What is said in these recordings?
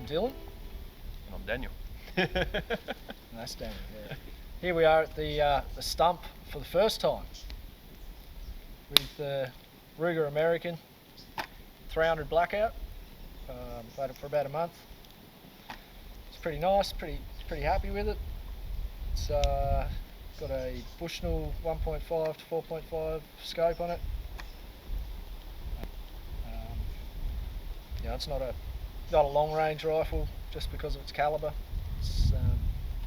Dylan. And I'm Daniel. That's Daniel, yeah. Here we are at the stump for the first time with Ruger American 300 Blackout. Had it for about a month. It's pretty nice, pretty happy with it. It's got a Bushnell 1.5 to 4.5 scope on it. It's not a long range rifle just because of its caliber. It's,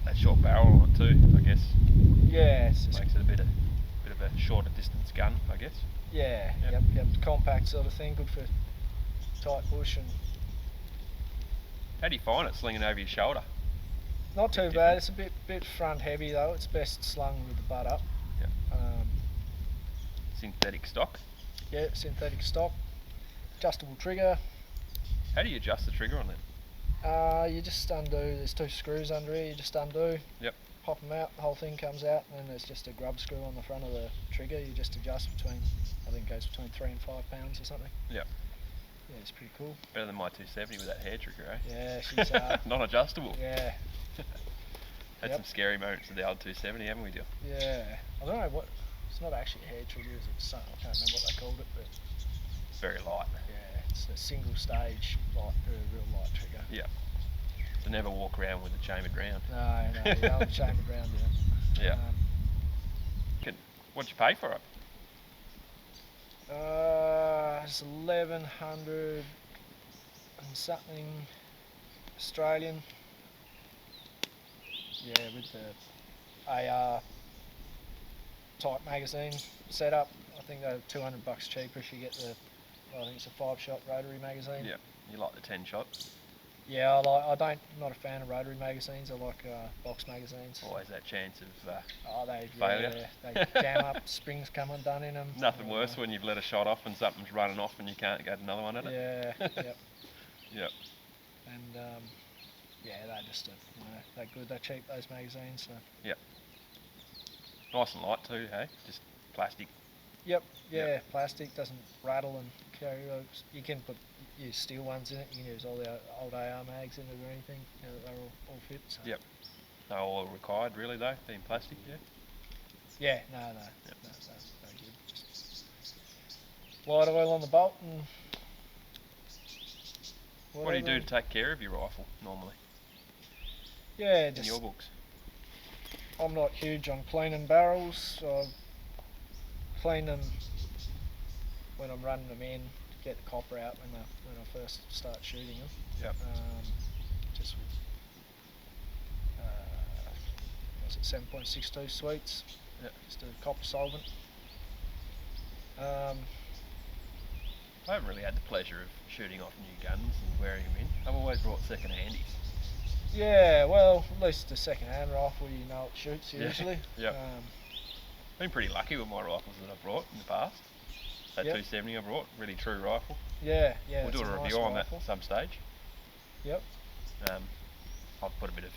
that short barrel on it too, I guess. Yeah, it's just makes it a bit of a shorter distance gun, I guess. Yeah, yep. Compact sort of thing, good for tight bush. And how do you find it slinging over your shoulder? Not too bad. It's a bit front heavy though. It's best slung with the butt up. Yeah. Synthetic stock. Yeah, synthetic stock. Adjustable trigger. How do you adjust the trigger on that? You just undo. There's 2 screws under here. You just undo. Yep. Pop them out. The whole thing comes out, and then there's just a grub screw on the front of the trigger. You just adjust between. I think it goes between 3 and 5 pounds or something. Yep. Yeah, it's pretty cool. Better than my 270 with that hair trigger, eh? Yeah, she's non-adjustable. Yeah. Had some scary moments with the old 270, haven't we, Dill? Yeah. I don't know what. It's not actually a hair trigger. It's something. I can't remember what they called it, but it's very light. Yeah, it's a single stage light, real light trigger. Yeah. So never walk around with a chambered round. No, the old chambered round. Yeah. What'd you pay for it? It's 1,100 and something Australian. Yeah, with the AR type magazine setup. I think they're $200 cheaper if you get I think it's a 5-shot rotary magazine. Yeah, you like the 10 shot? Yeah, I'm not a fan of rotary magazines. I like box magazines. Always that chance of failure. They jam up, springs come undone in them. Nothing worse when you've let a shot off and something's running off and you can't get another one at it. Yeah, yep. Yep. And they're just they're good. They're cheap, those magazines. So. Yep. Nice and light too, hey? Just plastic. Yep. Yeah, plastic, doesn't rattle and carry. You can use steel ones in it. You can use all the old AR mags in it or anything. They're all fit. So. Yep. They're all required, really, though, being plastic, yeah? Yeah, no. Yep. No good. Just light oil on the bolt and. What do you do to take care of your rifle normally? Yeah, in your books. I'm not huge on cleaning barrels. I clean them when I'm running them in to get the copper out when I first start shooting them. Yep. Just with 7.62 sweets. Yep. Just a copper solvent. I haven't really had the pleasure of shooting off new guns and wearing them in. I've always brought second handies. Yeah, well, at least a second-hand rifle, you know it shoots usually. Yeah. Been pretty lucky with my rifles that I've brought in the past. That 270 I brought, really true rifle. Yeah. We'll do a review on that at some stage. Yep. I've put a bit of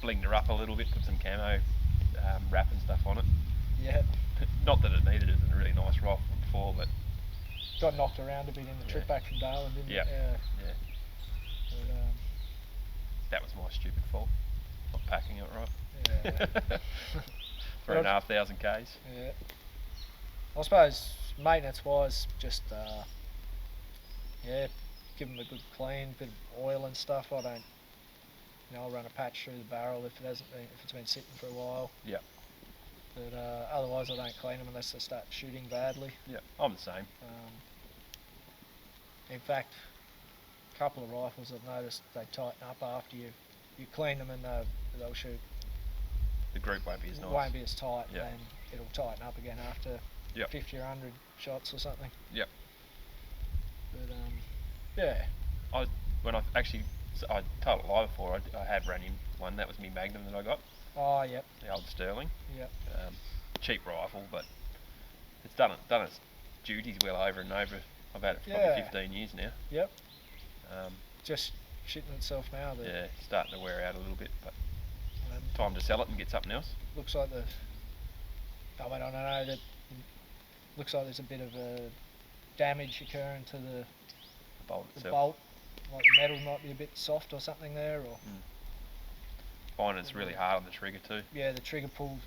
blinged her up a little bit, put some camo wrap and stuff on it. Yeah. Not that it needed it, it's a really nice rifle before, but got knocked around a bit in the trip back from Darwin, didn't it? Yeah. But, that was my stupid fault, not packing it right. Yeah. 3,500 Ks. Yeah. I suppose maintenance-wise, just give them a good clean, bit of oil and stuff. I don't, I'll run a patch through the barrel if it's been sitting for a while. Yeah. But otherwise, I don't clean them unless they start shooting badly. Yeah, I'm the same. In fact, a couple of rifles I've noticed they tighten up after you clean them, and they'll shoot. The group won't be as nice. Won't be as tight, Yeah. and it'll tighten up again after 50 or 100 shots or something. Yep. But yeah. I told a lie before. I have run in one. That was me Magnum that I got. Oh, yep. The old Sterling. Yep. Cheap rifle, but it's done its duties well over and over. I've had it for probably 15 years now. Yep. Just shitting itself now. Yeah, starting to wear out a little bit, but time to sell it and get something else. Looks like I don't know, that looks like there's a bit of a damage occurring to the bolt itself. bolt like the metal might be a bit soft or something there, or Find it's really hard on the trigger too. yeah, the trigger pull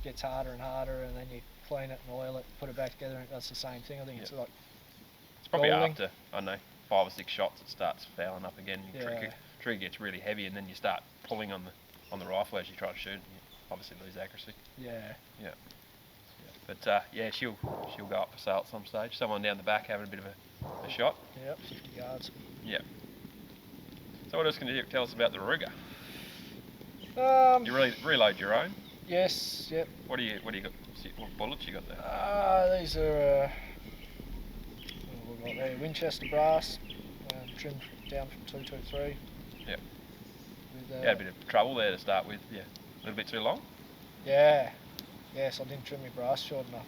gets harder and harder, and then you clean it and oil it, put it back together, and it does the same thing. I think it's like It's probably galling. after, I don't know, 5 or 6 shots it starts fouling up again. Your Yeah. trigger gets really heavy, and then you start pulling on the rifle as you try to shoot, and you obviously lose accuracy. yeah. But yeah, she'll go up for sale at some stage. Someone down the back having a bit of a shot. Yep, 50 yards. So what else can you tell us about the Ruger? You reload your own. Yes, yep. What do you got? What bullets you got there? These are what we've got there, Winchester brass, trimmed down from 223. Yep. With, You had a bit of trouble there to start with. Yeah, a little bit too long. Yeah. Yes, I didn't trim my brass short enough.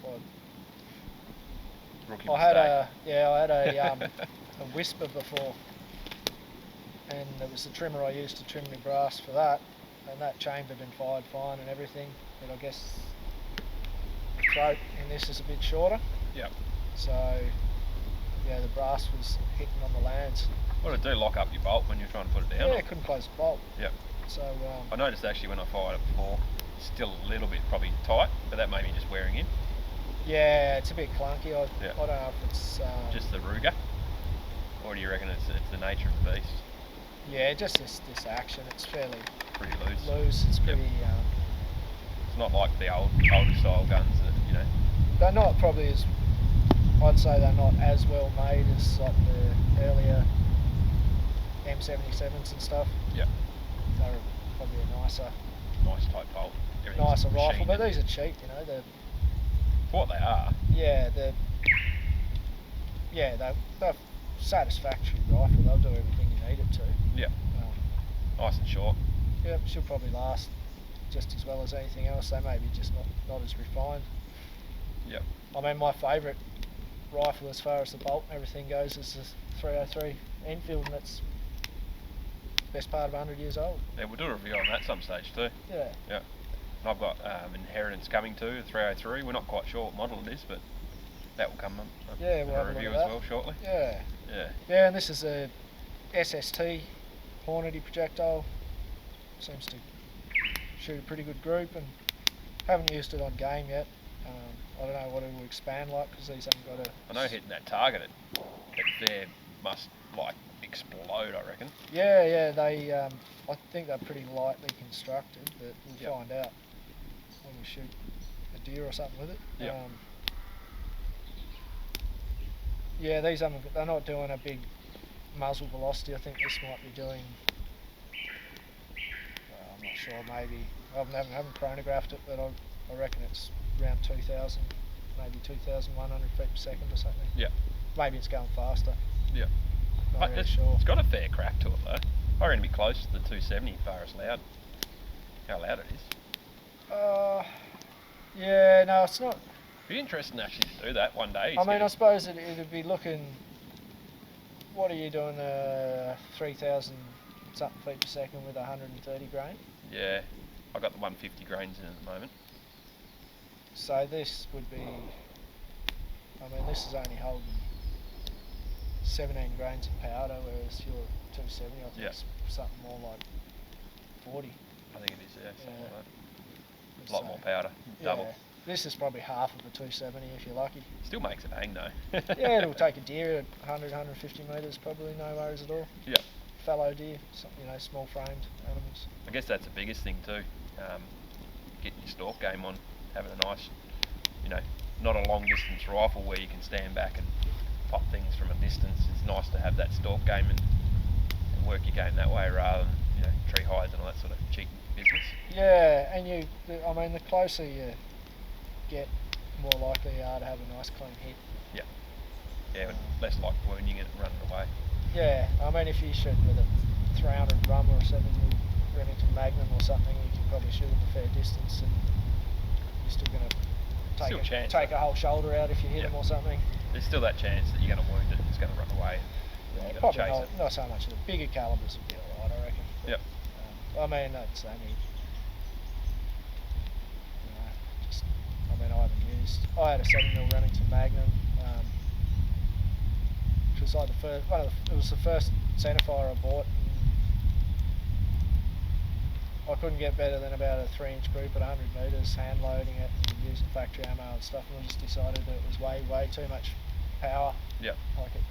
Rookie I had mistake. a Whisper before, and it was the trimmer I used to trim my brass for that, and that chambered and fired fine and everything. But I guess the throat in this is a bit shorter. Yep. So yeah, the brass was hitting on the lands. What did it do? Lock up your bolt when you're trying to put it down? Yeah, or- I couldn't close the bolt. Yep. So I noticed actually when I fired it before, it's still a little bit probably tight, but that may be just wearing in. yeah, it's a bit clunky. I don't know if it's Just the Ruger, or do you reckon it's the nature of the beast? yeah, just this action. It's fairly Pretty loose. loose. It's pretty. It's not like the older style guns that They're not probably as. I'd say they're not as well made as like the earlier M77s and stuff. Yep. They're probably a nicer nice type bolt. Everything's rifle, machined but in. these are cheap. You know, they're For what they are. they're satisfactory rifle. They'll do everything you need it to. Yep. Nice and short. Yep, she'll probably last just as well as anything else. They may be just not as refined. Yep. I mean, my favourite rifle as far as the bolt and everything goes is the 303 Enfield, and it's best part of 100 years old. Yeah, we'll do a review on that some stage too. Yeah. And I've got Inheritance coming too, the 303. We're not quite sure what model it is, but that will come up Yeah, in we'll a have a look review at as that. well shortly. Yeah. Yeah. Yeah, and this is a SST Hornady projectile. Seems to shoot a pretty good group, and haven't used it on game yet. I don't know what it will expand like, because these haven't got a... I know hitting that target, it there must like explode, I reckon. Yeah, they. I think they're pretty lightly constructed, but we'll find out when we shoot a deer or something with it. Yep. Yeah, these they're not doing a big muzzle velocity. I think this might be doing. Well, I'm not sure. Maybe I haven't chronographed it, but I reckon it's around 2,000, maybe 2,100 feet per second or something. Yep. Maybe it's going faster. Yep. Not But really sure. it's got a fair crack to it though. I reckon it'd be close to the 270 as far as how loud it is. Yeah, no, it's not. Be interesting actually to do that one day. I mean, I suppose it'd be looking. What are you doing? 3,000 something feet per second with 130 grain. Yeah, I got the 150 grains in at the moment. So this would be. I mean, this is only holding 17 grains of powder, whereas your 270, I think, is something more like 40. I think it is, something like that. A So, lot more powder, double. Yeah. This is probably half of a 270 if you're lucky. Still makes it hang though. Yeah, it'll take a deer at 100, 150 metres, probably no worries at all. Yep. Fallow deer, small framed animals. I guess that's the biggest thing too. Getting your stalk game on, having a nice, not a long distance rifle where you can stand back and pop things from a distance. It's nice to have that stalk game and work your game that way rather than tree hides and all that sort of cheap business. Yeah, and the closer you get, more likely you are to have a nice clean hit. Yeah, but less like wounding it and running away. Yeah, I mean, if you shoot with a 300 drum or a 7 Remington Magnum or something, you can probably shoot at a fair distance, and you're still going to take a whole shoulder out if you hit them or something. There's still that chance that you're going to wound it, it's going to run away. Yeah, You've got probably to chase it. not so much of the bigger calibers would be alright, I reckon. Yep. I mean, that's only. I haven't used. I had a 7mm Remington Magnum. which was like the first, it was the first centerfire I bought. And I couldn't get better than about a 3-inch group at 100 metres, hand loading it and using factory ammo and stuff, and I just decided that it was way too much power. Yep. Like it.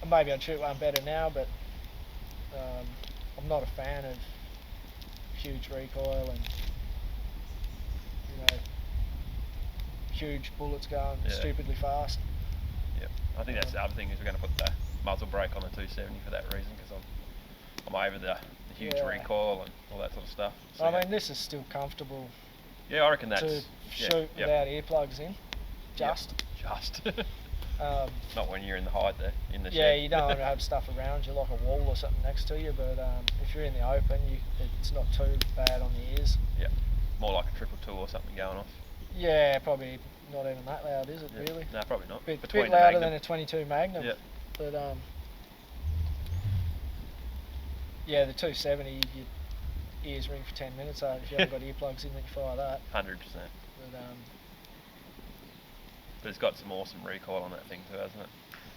And maybe I'd shoot one better now, but I'm not a fan of huge recoil and, you know, huge bullets going stupidly fast. Yep. I think that's the other thing is we're going to put the muzzle brake on the 270 for that reason, because I'm over the huge recoil and all that sort of stuff. So, I mean, this is still comfortable. Yeah, I reckon that's to shoot without earplugs in. Just. Not when you're in the hide there in the Yeah, shed. you don't want to have stuff around you like a wall or something next to you, but if you're in the open, it's not too bad on the ears. Yeah, more like a 222 or something going off. Yeah, probably not even that loud, is it really? No, probably not. Bit Between louder the than a 22 Magnum. Yeah. But yeah, the 270, your ears ring for 10 minutes. So if you haven't got earplugs in, then you fire that. 100%. But it's got some awesome recoil on that thing too, hasn't it?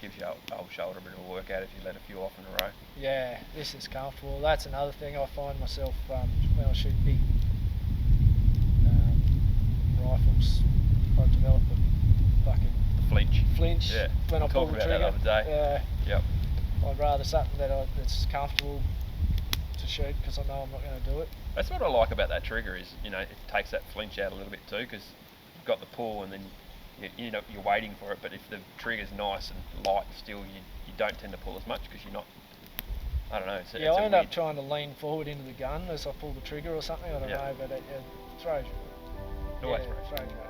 Gives you old shoulder a bit of a workout if you let a few off in a row. yeah, this is comfortable. That's another thing I find myself when I shoot big rifles. I develop a fucking Flinch. Yeah. when I pull talked the about trigger. that the other day. Yep. I'd rather something that's comfortable to shoot because I know I'm not going to do it. That's what I like about that trigger is, you know, it takes that flinch out a little bit too, because you've got the pull and then you know you're waiting for it. But if the trigger's nice and light still, you don't tend to pull as much because you're not. I don't know. Yeah, I end up trying to lean forward into the gun as I pull the trigger or something. I don't know, but it throws you. Always throws you.